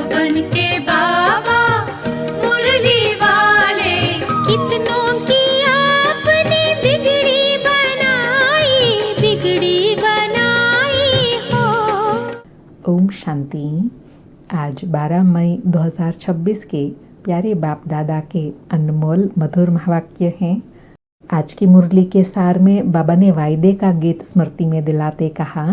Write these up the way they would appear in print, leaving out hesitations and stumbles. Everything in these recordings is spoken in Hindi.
बनके बाबा मुरली वाले। कितनों की आपने बिगड़ी बनाई हो। ओम शांति। आज 12 मई 2026 के प्यारे बाप दादा के अनमोल मधुर महावाक्य हैं। आज की मुरली के सार में बाबा ने वायदे का गीत स्मृति में दिलाते कहा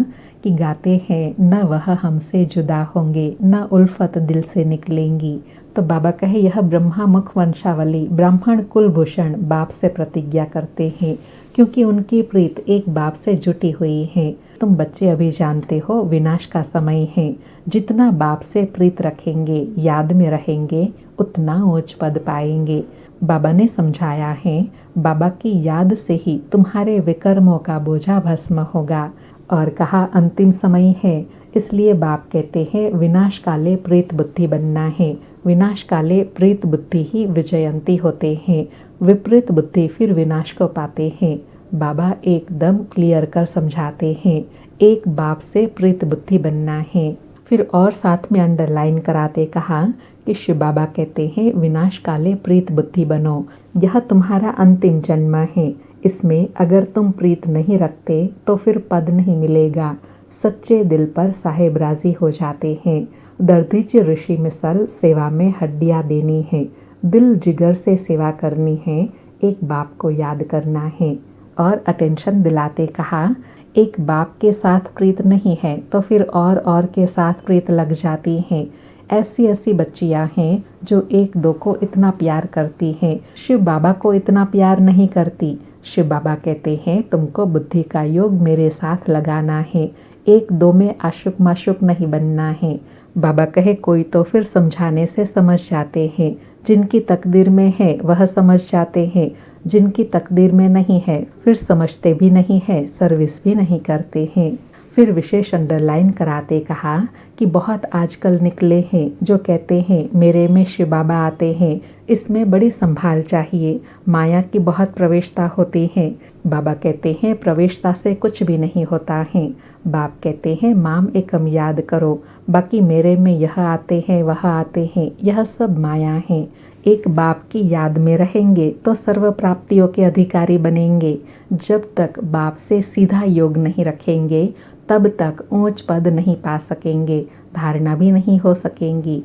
कि गाते हैं न वह हमसे जुदा होंगे, न उल्फत दिल से निकलेंगी। तो बाबा कहे यह ब्रह्मा मुख वंशावली ब्राह्मण कुलभूषण बाप से प्रतिज्ञा करते हैं, क्योंकि उनकी प्रीत एक बाप से जुटी हुई है। तुम बच्चे अभी जानते हो विनाश का समय है। जितना बाप से प्रीत रखेंगे, याद में रहेंगे, उतना ऊंच पद पाएंगे। बाबा ने समझाया है, बाबा की याद से ही तुम्हारे विकर्मों का बोझा भस्म होगा। और कहा अंतिम समय है, इसलिए बाप कहते हैं विनाश काले प्रीत बुद्धि बनना है। विनाश काले प्रीत बुद्धि ही विजयंती होते हैं, विपरीत बुद्धि फिर विनाश को पाते हैं। बाबा एकदम क्लियर कर समझाते हैं, एक बाप से प्रीत बुद्धि बनना है। फिर और साथ में अंडरलाइन कराते कहा कि शिव बाबा कहते हैं विनाश काले प्रीत बुद्धि बनो। यह तुम्हारा अंतिम जन्म है। इसमें अगर तुम प्रीत नहीं रखते तो फिर पद नहीं मिलेगा। सच्चे दिल पर साहेब राजी हो जाते हैं। दर्दीच ऋषि मिसल सेवा में हड्डियाँ देनी है। दिल जिगर से सेवा करनी है, एक बाप को याद करना है। और अटेंशन दिलाते कहा एक बाप के साथ प्रीत नहीं है तो फिर और के साथ प्रीत लग जाती है। ऐसी ऐसी बच्चियां हैं जो एक दो को इतना प्यार करती हैं, शिव बाबा को इतना प्यार नहीं करती। शिव बाबा कहते हैं तुमको बुद्धि का योग मेरे साथ लगाना है, एक दो में आशुक माशुक नहीं बनना है। बाबा कहे कोई तो फिर समझाने से समझ जाते हैं, जिनकी तकदीर में है वह समझ जाते हैं, जिनकी तकदीर में नहीं है फिर समझते भी नहीं है, सर्विस भी नहीं करते हैं। फिर विशेष अंडरलाइन कराते कहा कि बहुत आजकल निकले हैं जो कहते हैं मेरे में शिव बाबा आते हैं। इसमें बड़ी संभाल चाहिए, माया की बहुत प्रवेशता होती है। बाबा कहते हैं प्रवेशता से कुछ भी नहीं होता है। बाप कहते हैं माम एकम याद करो, बाकी मेरे में यह आते हैं वह आते हैं, यह सब माया है। एक बाप की याद में रहेंगे तो सर्व प्राप्तियों के अधिकारी बनेंगे। जब तक बाप से सीधा योग नहीं रखेंगे तब तक ऊंच पद नहीं पा सकेंगे, धारणा भी नहीं हो सकेंगी।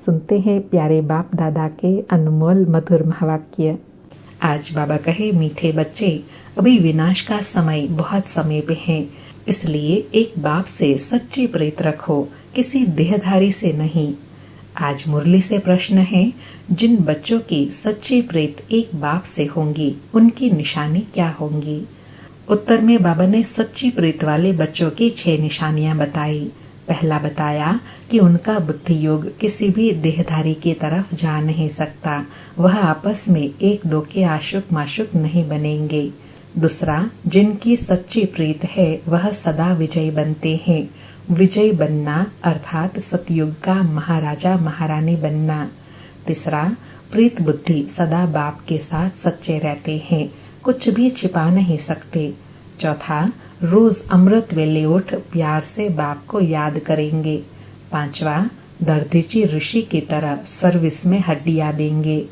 सुनते हैं प्यारे बाप दादा के अनमोल मधुर महावाक्य। आज बाबा कहे मीठे बच्चे, अभी विनाश का समय बहुत समीप है, इसलिए एक बाप से सच्ची प्रीत रखो, किसी देहधारी से नहीं। आज मुरली से प्रश्न है, जिन बच्चों की सच्ची प्रीत एक बाप से होंगी उनकी निशानी क्या होंगी? उत्तर में बाबा ने सच्ची प्रीत वाले बच्चों की 6 निशानियां बताई। पहला बताया कि उनका बुद्धि योग किसी भी देहधारी की तरफ जा नहीं सकता, वह आपस में एक दो के आशुक माशुक नहीं बनेंगे। दूसरा, जिनकी सच्ची प्रीत है वह सदा विजयी बनते हैं। विजयी बनना अर्थात सतयुग का महाराजा महारानी बनना। तीसरा, प्रीत बुद्धि सदा बाप के साथ सच्चे रहते हैं, कुछ भी छिपा नहीं सकते। चौथा, रोज अमृत वेले उठ प्यार से बाप को याद करेंगे। पांचवा, दर्दीची ऋषि की तरह सर्विस में हड्डियां देंगे।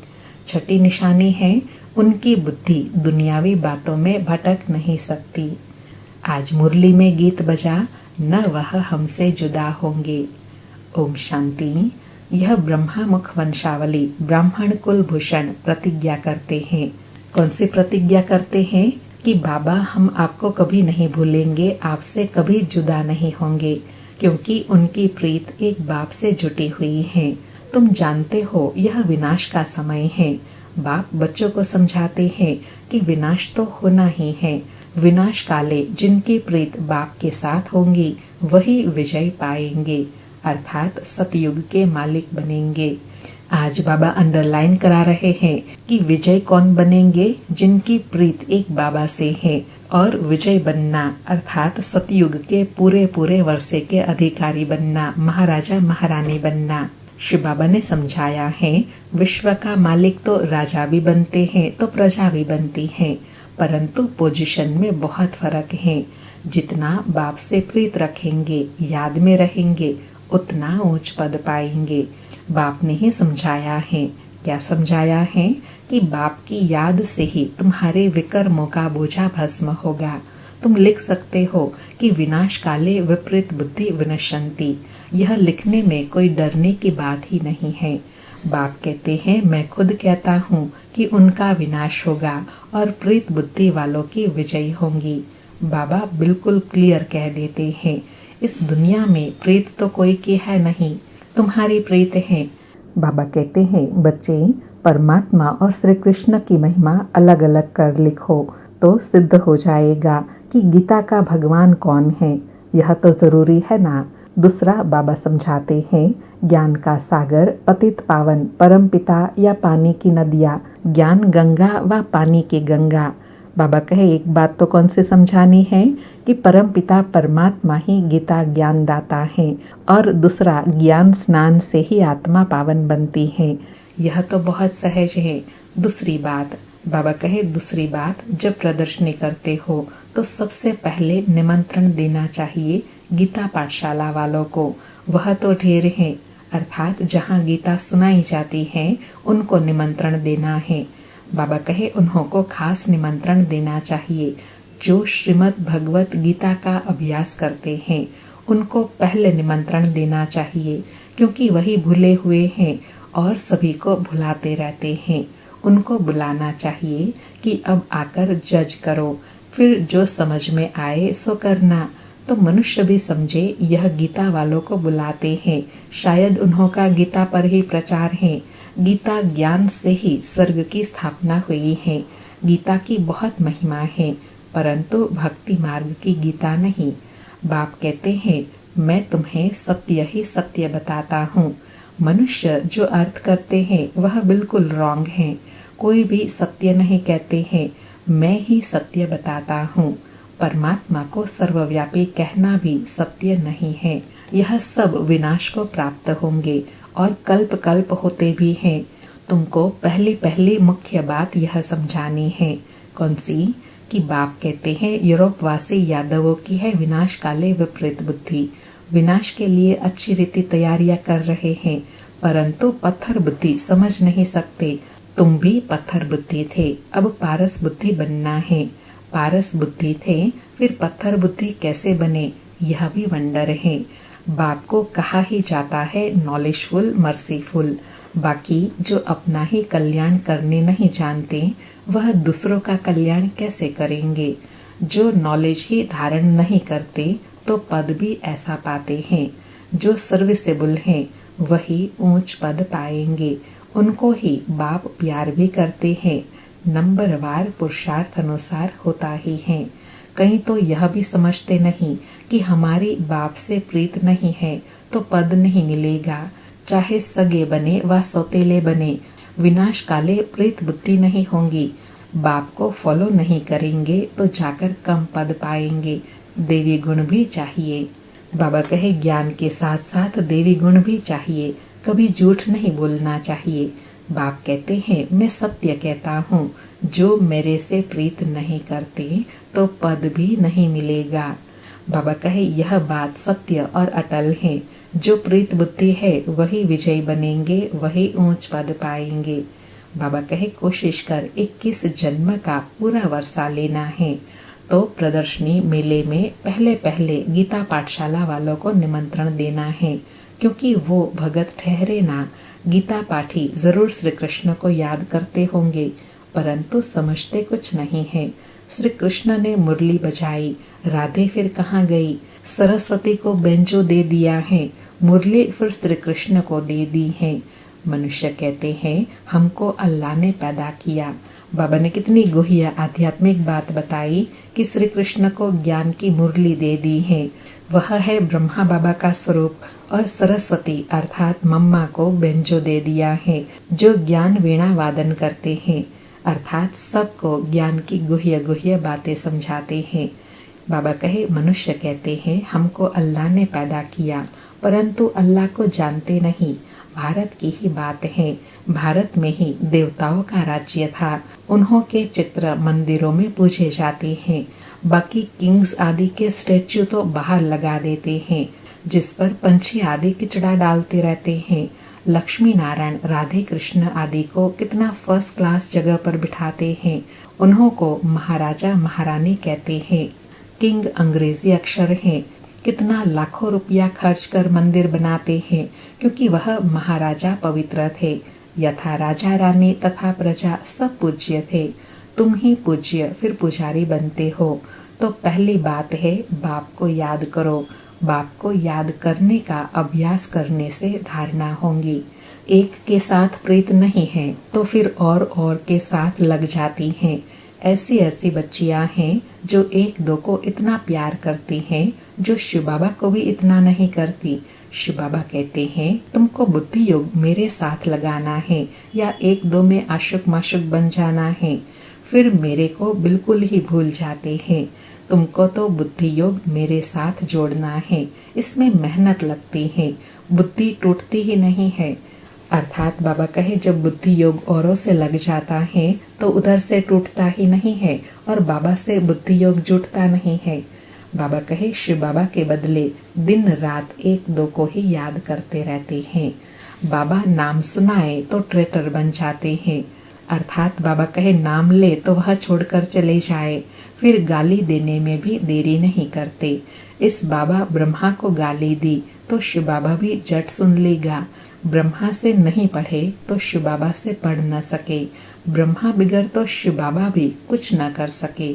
छठी निशानी है, उनकी बुद्धि दुनियावी बातों में भटक नहीं सकती। आज मुरली में गीत बजा, न वह हमसे जुदा होंगे। ओम शांति। यह ब्रह्मा मुख वंशावली ब्राह्मण कुलभूषण प्रतिज्ञा करते हैं। कौन सी प्रतिज्ञा करते हैं? कि बाबा हम आपको कभी नहीं भूलेंगे, आपसे कभी जुदा नहीं होंगे, क्योंकि उनकी प्रीत एक बाप से जुटी हुई है। तुम जानते हो यह विनाश का समय है। बाप बच्चों को समझाते हैं कि विनाश तो होना ही है। विनाश काले जिनकी प्रीत बाप के साथ होंगी वही विजय पाएंगे, अर्थात सतयुग के मालिक बनेंगे। आज बाबा अंडरलाइन करा रहे हैं कि विजय कौन बनेंगे? जिनकी प्रीत एक बाबा से है। और विजय बनना अर्थात सतयुग के पूरे पूरे वर्षे के अधिकारी बनना, महाराजा महारानी बनना। शिव बाबा ने समझाया है, विश्व का मालिक तो राजा भी बनते हैं तो प्रजा भी बनती है, परंतु पोजीशन में बहुत फर्क है। जितना बाप से प्रीत रखेंगे, याद में रहेंगे, उतना ऊंच पद पाएंगे। बाप ने ही समझाया है। क्या समझाया है? कि बाप की याद से ही तुम्हारे विकर्मों का बोझा भस्म होगा। तुम लिख सकते हो कि विनाश काले विपरीत बुद्धि विनश्यन्ति। यह लिखने में कोई डरने की बात ही नहीं है। बाप कहते हैं, मैं खुद कहता हूँ कि उनका विनाश होगा और प्रेत बुद्धि वालों की विजय होंगी। बाबा बिल्कुल क्लियर कह देते हैं, इस दुनिया में प्रेत तो कोई के है नहीं, तुम्हारे प्रेत हैं। बाबा कहते हैं, बच्चे परमात्मा और श्री कृष्ण की महिमा अलग अलग कर लिखो तो सिद्ध हो जाएगा कि गीता का भगवान कौन है। यह तो जरूरी है ना। दूसरा बाबा समझाते हैं, ज्ञान का सागर, पतित पावन, परम पिता या पानी की नदियाँ, ज्ञान गंगा व पानी की गंगा। बाबा कहे, एक बात तो कौन से समझानी है कि परम पिता परमात्मा ही गीता ज्ञान दाता है और दूसरा ज्ञान स्नान से ही आत्मा पावन बनती है। यह तो बहुत सहज है। दूसरी बात बाबा कहे, दूसरी बात, जब प्रदर्शनी करते हो तो सबसे पहले निमंत्रण देना चाहिए गीता पाठशाला वालों को। वह तो ढेर है, अर्थात जहाँ गीता सुनाई जाती है उनको निमंत्रण देना है। बाबा कहे, उन्हों को खास निमंत्रण देना चाहिए। जो श्रीमद् भगवत गीता का अभ्यास करते हैं उनको पहले निमंत्रण देना चाहिए, क्योंकि वही भूले हुए हैं और सभी को भुलाते रहते हैं। उनको बुलाना चाहिए कि अब आकर जज करो, फिर जो समझ में आए सो करना। तो मनुष्य भी समझे यह गीता वालों को बुलाते हैं, शायद उन्हों का गीता पर ही प्रचार है। गीता ज्ञान से ही स्वर्ग की स्थापना हुई है। गीता की बहुत महिमा है, परंतु भक्ति मार्ग की गीता नहीं। बाप कहते हैं, मैं तुम्हें सत्य ही सत्य बताता हूँ। मनुष्य जो अर्थ करते हैं वह बिल्कुल रॉन्ग है। कोई भी सत्य नहीं कहते हैं, मैं ही सत्य बताता हूँ। परमात्मा को सर्वव्यापी कहना भी सत्य नहीं है। यह सब विनाश को प्राप्त होंगे और कल्प कल्प होते भी हैं। तुमको पहली मुख्य बात यह समझानी है। कौन सी? कि बाप कहते हैं, यूरोपवासी यादवों की है विनाश काले विपरीत बुद्धि। विनाश के लिए अच्छी रीति तैयारियां कर रहे हैं, परंतु पत्थर बुद्धि समझ नहीं सकते। तुम भी पत्थर बुद्धि थे, अब पारस बुद्धि बनना है। पारस बुद्धि थे, फिर पत्थर बुद्धि कैसे बने, यह भी वंडर है। बाप को कहा ही जाता है नॉलेजफुल, मर्सीफुल। बाकी जो अपना ही कल्याण करने नहीं जानते, वह दूसरों का कल्याण कैसे करेंगे। जो नॉलेज ही धारण नहीं करते तो पद भी ऐसा पाते हैं। जो सर्विसेबल हैं वही ऊंच पद पाएंगे। उनको ही बाप प्यार भी करते हैं। नंबरवार पुरुषार्थ अनुसार होता ही है। कहीं तो यह भी समझते नहीं कि हमारी बाप से प्रीत नहीं है तो पद नहीं मिलेगा। चाहे सगे बने व सौतेले बने, विनाश काले प्रीत बुद्धि नहीं होंगी। बाप को फॉलो नहीं करेंगे तो जाकर कम पद पाएंगे। देवी गुण भी चाहिए। बाबा कहे, ज्ञान के साथ साथ देवी गुण भी चाहिए। कभी झूठ नहीं बोलना चाहिए। बाप कहते हैं, मैं सत्य कहता हूँ। जो मेरे से प्रीत नहीं करते तो पद भी नहीं मिलेगा। बाबा कहे, यह बात सत्य और अटल है। जो प्रीत बुद्धि है वही विजय बनेंगे, वही ऊंच पद पाएंगे। बाबा कहे, कोशिश कर 21 जन्म का पूरा वर्षा लेना है तो प्रदर्शनी मेले में पहले गीता पाठशाला वालों को निमंत्रण देना है, क्योंकि वो भगत ठहरे ना। गीता पाठी जरूर श्री कृष्ण को याद करते होंगे, परंतु समझते कुछ नहीं है। श्री कृष्ण ने मुरली बजाई, राधे फिर कहाँ गई? सरस्वती को बेंजो दे दिया है, मुरली फिर श्री कृष्ण को दे दी है। मनुष्य कहते हैं, हमको अल्लाह ने पैदा किया। बाबा ने कितनी गुह्य आध्यात्मिक बात बताई कि श्री कृष्ण को ज्ञान की मुरली दे दी है। वह है ब्रह्मा बाबा का स्वरूप, और सरस्वती अर्थात मम्मा को बेंजो दे दिया है, जो ज्ञान वीणा वादन करते हैं, अर्थात सबको ज्ञान की गुह्य बातें समझाते हैं। बाबा कहे, मनुष्य कहते हैं, हमको अल्लाह ने पैदा किया, परंतु अल्लाह को जानते नहीं। भारत की ही बात है। भारत में ही देवताओं का राज्य था। उन्हों के चित्र मंदिरों में पूजे जाते हैं। बाकी किंग्स आदि के स्टैच्यू तो बाहर लगा देते हैं। जिस पर पंछी आदि किचड़ा डालते रहते हैं। लक्ष्मी नारायण, राधे कृष्ण आदि को कितना फर्स्ट क्लास जगह पर बिठाते हैं। उन्हों को महाराजा महारानी कहते हैं। किंग अंग्रेजी अक्षर है। कितना लाखों रुपया खर्च कर मंदिर बनाते हैं, क्योंकि वह महाराजा पवित्र थे। यथा राजा रानी तथा प्रजा सब पूज्य थे। तुम ही पूज्य फिर पुजारी बनते हो। तो पहली बात है, बाप को याद करो। बाप को याद करने का अभ्यास करने से धारणा होंगी। एक के साथ प्रीत नहीं है तो फिर और के साथ लग जाती हैं। ऐसी ऐसी बच्चियां हैं जो एक दो को इतना प्यार करती हैं, जो शिव बाबा को भी इतना नहीं करती। शिव बाबा कहते हैं, तुमको बुद्धि योग मेरे साथ लगाना है या एक दो में आशुक माशुक बन जाना है, फिर मेरे को बिल्कुल ही भूल जाते हैं। तुमको तो बुद्धि योग मेरे साथ जोड़ना है। इसमें मेहनत लगती है, बुद्धि टूटती ही नहीं है। अर्थात बाबा कहे, जब बुद्धि योग औरों से लग जाता है तो उधर से टूटता ही नहीं है और बाबा से बुद्धि योग जुटता नहीं है। बाबा कहे, शिव बाबा के बदले दिन रात एक दो को ही याद करते रहते हैं। बाबा नाम सुनाए तो ट्रेटर बन जाते हैं। अर्थात बाबा कहे, नाम ले तो वह छोड़कर चले जाए, फिर गाली देने में भी देरी नहीं करते। इस बाबा ब्रह्मा को गाली दी तो शिव बाबा भी जट सुन लेगा। ब्रह्मा से नहीं पढ़े तो शिव बाबा से पढ़ न सके। ब्रह्मा बिगड़ तो शिव बाबा भी कुछ न कर सके।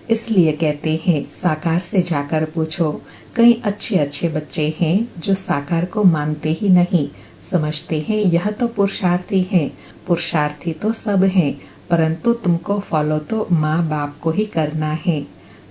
इसलिए कहते हैं, साकार से जाकर पूछो। कई अच्छे अच्छे बच्चे हैं जो साकार को मानते ही नहीं, समझते हैं यह तो पुरुषार्थी है। पुरुषार्थी तो सब हैं, परंतु तुमको फॉलो तो माँ बाप को ही करना है।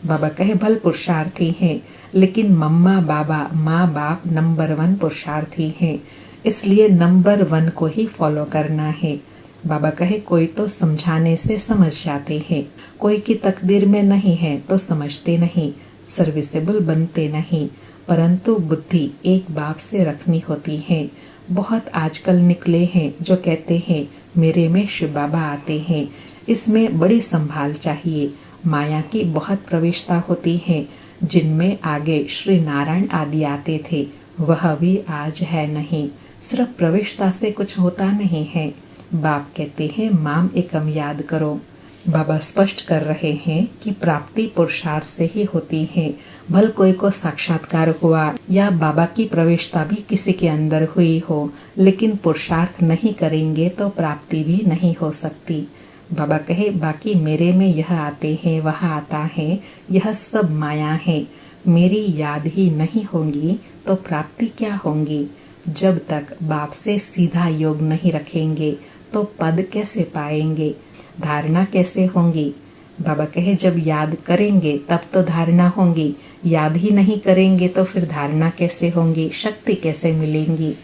बाबा कहे, भल पुरुषार्थी है, लेकिन मम्मा बाबा माँ बाप नंबर 1 पुरुषार्थी है, इसलिए नंबर 1 को ही फॉलो करना है। बाबा कहे, कोई तो समझाने से समझ जाते हैं, कोई की तकदीर में नहीं है तो समझते नहीं, सर्विसेबल बनते नहीं, परंतु बुद्धि एक बाप से रखनी होती है। बहुत आजकल निकले हैं जो कहते हैं मेरे में शिव बाबा आते हैं। इसमें बड़ी संभाल चाहिए। माया की बहुत प्रवेशता होती है, जिनमें आगे श्री नारायण आदि आते थे, वह भी आज है नहीं। सिर्फ प्रवेशता से कुछ होता नहीं है। बाप कहते हैं, माम एकम याद करो। बाबा स्पष्ट कर रहे हैं कि प्राप्ति पुरुषार्थ से ही होती है। भल कोई को साक्षात्कार हुआ या बाबा की प्रवेशता भी किसी के अंदर हुई हो, लेकिन पुरुषार्थ नहीं करेंगे तो प्राप्ति भी नहीं हो सकती। बाबा कहे, बाकी मेरे में यह आते हैं वह आता है, यह सब माया है। मेरी याद ही नहीं होंगी तो प्राप्ति क्या होंगी। जब तक बाप से सीधा योग नहीं रखेंगे तो पद कैसे पाएंगे, धारणा कैसे होंगी। बाबा कहे, जब याद करेंगे तब तो धारणा होंगी, याद ही नहीं करेंगे तो फिर धारणा कैसे होंगी, शक्ति कैसे मिलेंगी।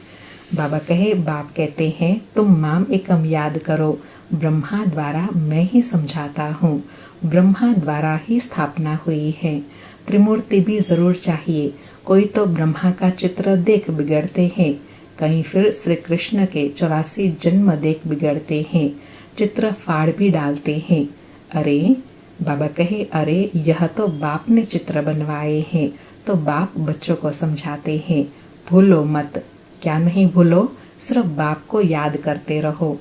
बाबा कहे, बाप कहते हैं, तुम माम एकम याद करो। ब्रह्मा द्वारा मैं ही समझाता हूँ, ब्रह्मा द्वारा ही स्थापना हुई है। त्रिमूर्ति भी जरूर चाहिए। कोई तो ब्रह्मा का चित्र देख बिगड़ते हैं, कहीं फिर श्री कृष्ण के 84 जन्म देख बिगड़ते हैं, चित्र फाड़ भी डालते हैं। अरे बाबा कहे, अरे यह तो बाप ने चित्र बनवाए हैं। तो बाप बच्चों को समझाते हैं, भूलो मत। क्या नहीं भूलो, सिर्फ बाप को याद करते रहो।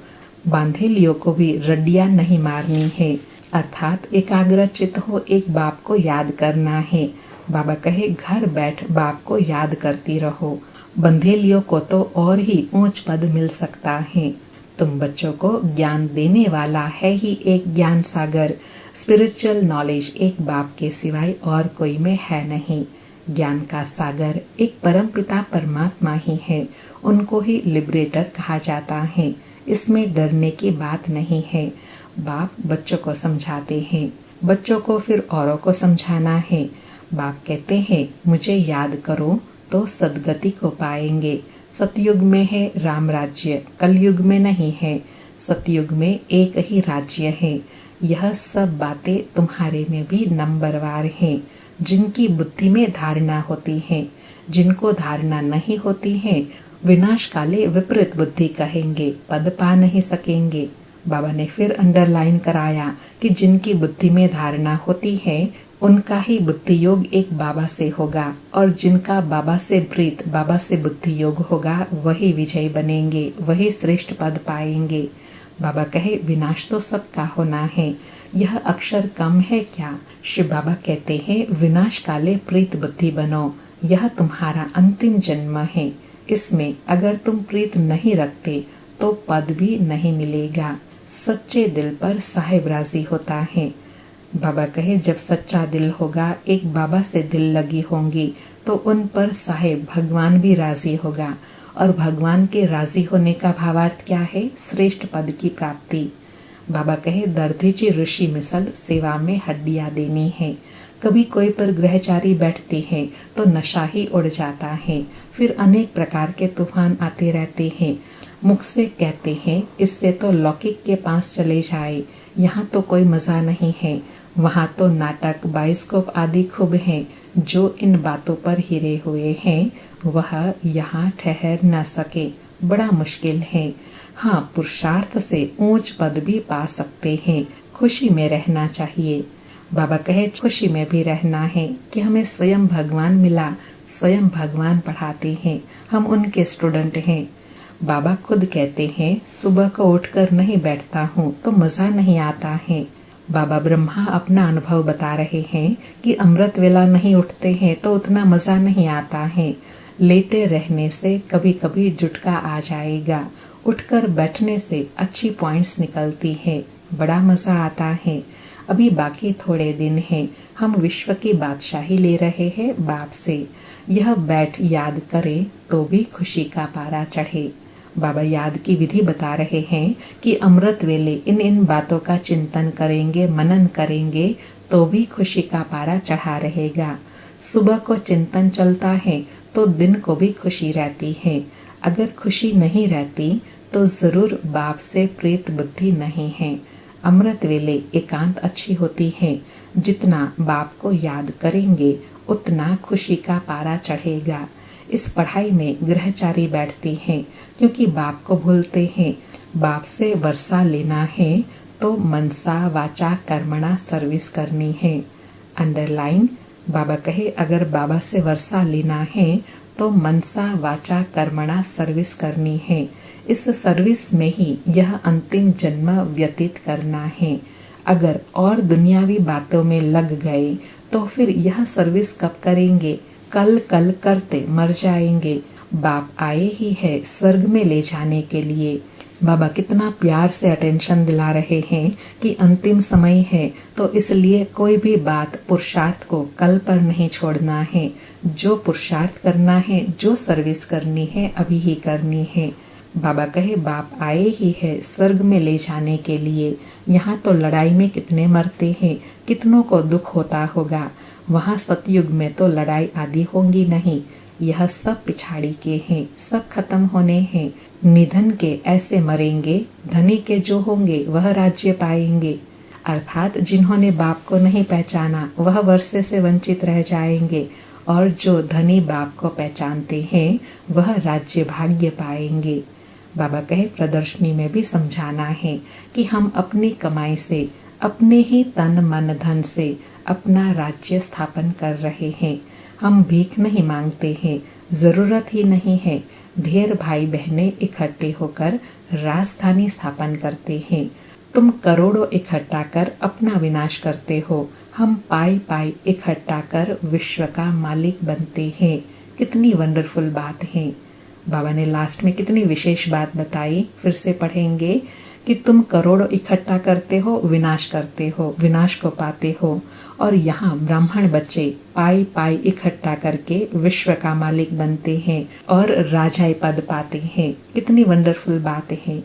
बांधेलियों को भी रड्डियां नहीं मारनी है, अर्थात एकाग्र चित्त हो, एक बाप को याद करना है। बाबा कहे, घर बैठ बाप को याद करती रहो। बंधेलियों को तो और ही ऊंच पद मिल सकता है। तुम बच्चों को ज्ञान देने वाला है ही एक ज्ञान सागर। स्पिरिचुअल नॉलेज एक बाप के सिवाय और कोई में है नहीं। ज्ञान का सागर एक परम पिता परमात्मा ही है, उनको ही लिबरेटर कहा जाता है। इसमें डरने की बात नहीं है। बाप बच्चों को समझाते हैं, बच्चों को फिर औरों को समझाना है। बाप कहते हैं, मुझे याद करो तो सदगति को पाएंगे। सतयुग में है राम राज्य, कलयुग में नहीं है। सतयुग में एक ही राज्य है। यह सब बातें तुम्हारे में भी नंबरवार हैं। जिनकी बुद्धि में धारणा होती है, जिनको धारणा नहीं होती है, विनाश काले विपरीत बुद्धि कहेंगे, पद पा नहीं सकेंगे। बाबा ने फिर अंडरलाइन कराया कि जिनकी बुद्धि में धारणा होती है उनका ही बुद्धि योग एक बाबा से होगा और जिनका बाबा से प्रीत, बाबा से बुद्धि योग होगा, वही विजयी बनेंगे, वही श्रेष्ठ पद पाएंगे। बाबा कहे विनाश तो सबका होना है, यह अक्षर कम है क्या? शिव बाबा कहते हैं विनाश काले प्रीत बुद्धि बनो, यह तुम्हारा अंतिम जन्म है। इसमें अगर तुम प्रीत नहीं रखते तो पद भी नहीं मिलेगा। सच्चे दिल पर साहिब राजी होता है। बाबा कहे जब सच्चा दिल होगा, एक बाबा से दिल लगी होंगी, तो उन पर साहिब भगवान भी राजी होगा। और भगवान के राजी होने का भावार्थ क्या है? श्रेष्ठ पद की प्राप्ति। बाबा कहे दर्दीची ऋषि मिसल सेवा में हड्डियां देनी है। कभी कोई पर ग्रहचारी बैठते हैं तो नशा ही उड़ जाता है। फिर अनेक प्रकार के तूफान आते रहते हैं। मुख से कहते हैं इससे तो लौकिक के पास चले जाए, यहाँ तो कोई मजा नहीं है, वहाँ तो नाटक, बाइस्कोप आदि खूब हैं। जो इन बातों पर हिरे हुए हैं वह यहाँ ठहर न सके, बड़ा मुश्किल है। हाँ, पुरुषार्थ से ऊंच पद भी पा सकते हैं। खुशी में रहना चाहिए। बाबा कहे खुशी में भी रहना है कि हमें स्वयं भगवान मिला, स्वयं भगवान पढ़ाते हैं, हम उनके स्टूडेंट हैं। बाबा खुद कहते हैं सुबह को उठकर नहीं बैठता हूँ तो मजा नहीं आता है। बाबा ब्रह्मा अपना अनुभव बता रहे हैं कि अमृत वेला नहीं उठते हैं तो उतना मजा नहीं आता है। लेटे रहने से कभी कभी जुटका आ जाएगा, उठकर बैठने से अच्छी पॉइंट्स निकलती है, बड़ा मजा आता है। अभी बाकी थोड़े दिन हैं, हम विश्व की बादशाही ले रहे हैं बाप से। यह बैठ याद करे तो भी खुशी का पारा चढ़े। बाबा याद की विधि बता रहे हैं कि अमृत वेले इन बातों का चिंतन करेंगे, मनन करेंगे तो भी खुशी का पारा चढ़ा रहेगा। सुबह को चिंतन चलता है तो दिन को भी खुशी रहती है। अगर खुशी नहीं रहती तो जरूर बाप से प्रीत बुद्धि नहीं है। अमृत वेले एकांत अच्छी होती है। जितना बाप को याद करेंगे उतना खुशी का पारा चढ़ेगा। इस पढ़ाई में ग्रहचारी बैठते हैं क्योंकि बाप को भूलते हैं। बाप से वर्षा लेना है तो मनसा वाचा कर्मणा सर्विस करनी है। अंडरलाइन, बाबा कहे अगर बाबा से वर्षा लेना है तो मनसा वाचा कर्मणा सर्विस करनी है। इस सर्विस में ही यह अंतिम जन्म व्यतीत करना है। अगर और दुनियावी बातों में लग गए तो फिर यह सर्विस कब करेंगे? कल कल करते मर जाएंगे। बाप आए ही है स्वर्ग में ले जाने के लिए। बाबा कितना प्यार से अटेंशन दिला रहे हैं कि अंतिम समय है तो इसलिए कोई भी बात पुरुषार्थ को कल पर नहीं छोड़ना है। जो पुरुषार्थ करना है, जो सर्विस करनी है, अभी ही करनी है। बाबा कहे बाप आए ही है स्वर्ग में ले जाने के लिए। यहाँ तो लड़ाई में कितने मरते हैं, कितनों को दुख होता होगा। वहाँ सतयुग में तो लड़ाई आदि होंगी नहीं। यह सब पिछाड़ी के हैं, सब खत्म होने हैं। निधन के ऐसे मरेंगे, धनी के जो होंगे वह राज्य पाएंगे। अर्थात जिन्होंने बाप को नहीं पहचाना वह वर्षे से वंचित रह जाएंगे, और जो धनी बाप को पहचानते हैं वह राज्य भाग्य पाएंगे। बाबा कहे प्रदर्शनी में भी समझाना है कि हम अपनी कमाई से, अपने ही तन मन धन से अपना राज्य स्थापन कर रहे हैं। हम भीख नहीं मांगते हैं, जरूरत ही नहीं है। ढेर भाई बहनें इकट्ठे होकर राजधानी स्थापन करते हैं। तुम करोड़ों इकट्ठा कर अपना विनाश करते हो, हम पाई पाई इकट्ठा कर विश्व का मालिक बनते हैं। कितनी वंडरफुल बात है। बाबा ने लास्ट में कितनी विशेष बात बताई, फिर से पढ़ेंगे कि तुम करोड़ों इकट्ठा करते हो, विनाश करते हो, विनाश को पाते हो। और यहाँ ब्राह्मण बच्चे पाई पाई इकट्ठा करके विश्व का मालिक बनते हैं और राजाई पद पाते हैं। कितनी वंडरफुल बात है।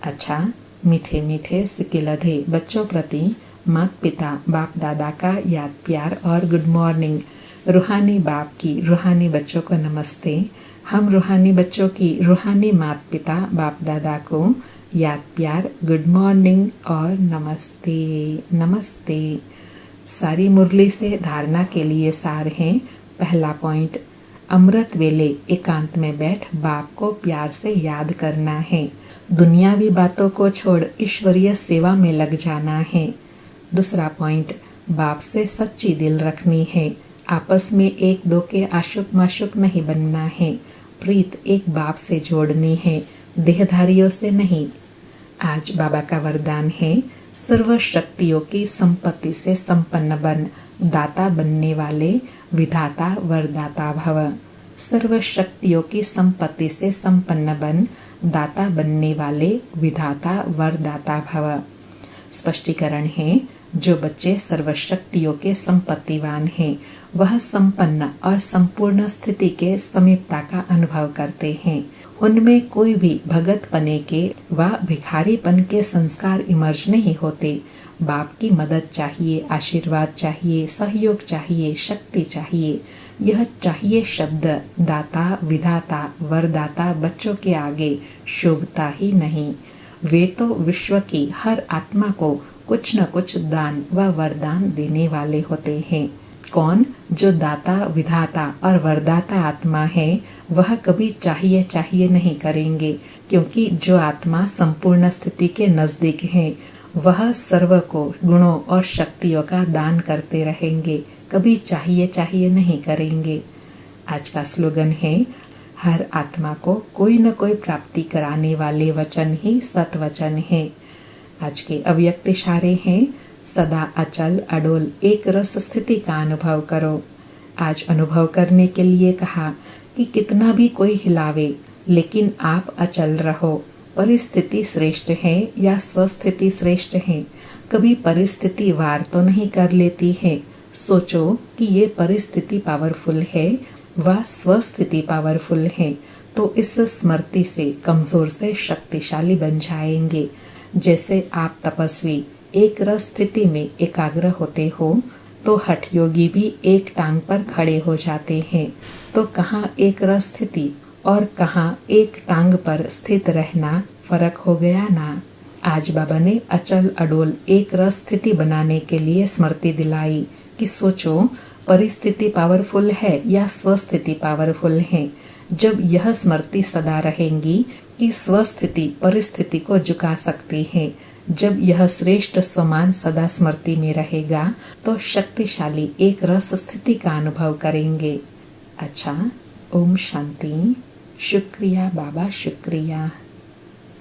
अच्छा, मीठे मीठे सिकिलधे बच्चों प्रति माता पिता बाप दादा का याद प्यार और गुड मॉर्निंग। रूहानी बाप की रूहानी बच्चों को नमस्ते। हम रूहानी बच्चों की रूहानी माता पिता बाप दादा को याद प्यार, गुड मॉर्निंग और नमस्ते नमस्ते। सारी मुरली से धारणा के लिए सार हैं। पहला पॉइंट, अमृत वेले एकांत में बैठ बाप को प्यार से याद करना है। दुनियावी बातों को छोड़ ईश्वरीय सेवा में लग जाना है। दूसरा पॉइंट, बाप से सच्ची दिल रखनी है। आपस में एक दो के आशुक माशुक नहीं बनना है। प्रीत एक बाप से जोड़नी है, देहधारियों से नहीं। आज बाबा का वरदान है, सर्व शक्तियों की संपत्ति से संपन्न बन, दाता बनने वाले विधाता वरदाता भव। सर्व शक्तियों की संपत्ति से संपन्न बन, दाता बनने वाले विधाता वरदाता भव। स्पष्टीकरण है, जो बच्चे सर्वशक्तियों के संपत्तिवान हैं, वह संपन्न और संपूर्ण स्थिति के समीपता का अनुभव करते हैं। उनमें कोई भी भगत पने के व भिखारीपन के संस्कार इमर्ज नहीं होते। बाप की मदद चाहिए, आशीर्वाद चाहिए, सहयोग चाहिए, शक्ति चाहिए। यह चाहिए शब्द दाता विधाता वरदाता बच्चों के आगे शोभता ही नहीं। वे तो विश्व की हर आत्मा को कुछ न कुछ दान व वरदान देने वाले होते हैं। कौन? जो दाता विधाता और वरदाता आत्मा है, वह कभी चाहिए चाहिए नहीं करेंगे, क्योंकि जो आत्मा संपूर्ण स्थिति के नजदीक है, वह सर्व को गुणों और शक्तियों का दान करते रहेंगे, कभी चाहिए चाहिए नहीं करेंगे। आज का स्लोगन है, हर आत्मा को कोई न कोई प्राप्ति कराने वाले वचन ही सतवचन है। आज के अव्यक्त इशारे हैं, सदा अचल अडोल एक रस स्थिति का अनुभव करो। आज अनुभव करने के लिए कहा कि कितना भी कोई हिलावे, लेकिन आप अचल रहो। परिस्थिति श्रेष्ठ है या स्वस्थिति श्रेष्ठ है? कभी परिस्थिति वार तो नहीं कर लेती है। सोचो कि ये परिस्थिति पावरफुल है व स्वस्थिति पावरफुल है, तो इस स्मृति से कमजोर से शक्तिशाली बन जाएंगे। जैसे आप तपस्वी एक रस स्थिति में एकाग्र होते हो, तो हठ योगी भी एक टांग पर खड़े हो जाते हैं। तो कहाँ एक रस स्थिति और कहाँ एक टांग पर स्थित रहना, फर्क हो गया ना। आज बाबा ने अचल अडोल एक रस स्थिति बनाने के लिए स्मृति दिलाई कि सोचो परिस्थिति पावरफुल है या स्वस्थिति पावरफुल है। जब यह स्मृति सदा रहेंगी कि स्वस्थिति परिस्थिति को झुका सकती है, जब यह श्रेष्ठ स्वमान सदा स्मृति में रहेगा, तो शक्तिशाली एक रस स्थिति का अनुभव करेंगे। अच्छा, ओम शांति। शुक्रिया बाबा, शुक्रिया।